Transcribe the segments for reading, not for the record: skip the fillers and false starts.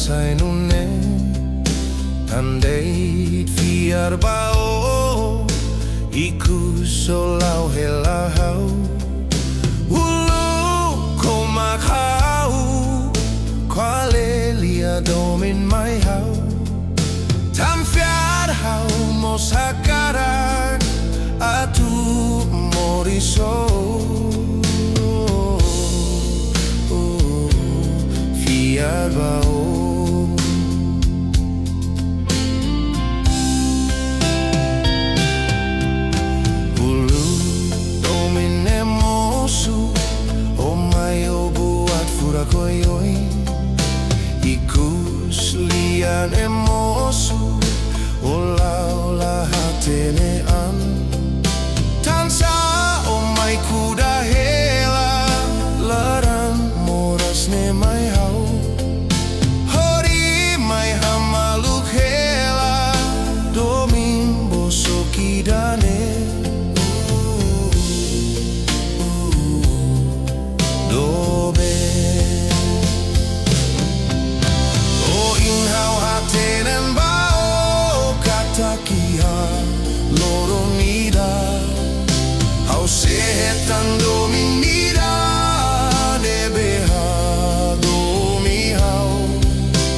sainune Tandeit fiar bao Iku solau helahau Ulu ko makhau Quale lia domin mai hau Tam fiar hau mosakarak Atu moriso Fiar bao Ulu domin emosu O mai o buat furakoyoi Ikus lian emosu Ola ola hatenean Tansa o mai kuda hela Laran moras ne mai hau Hori mai hamaluk hela Domin bosoki dane Domin O inhau hatenen bao Katakiha Loron ida Hau se hetan domin ida Nebeha domi hau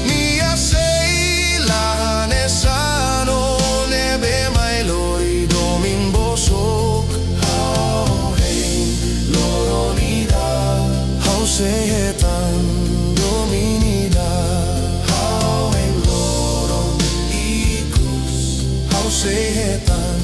Nia sei lahane sano Nebe mai lori domin bosok Hau hei loron ida Hau se hetan domin ida Hau hei loron ikus Hau se hetan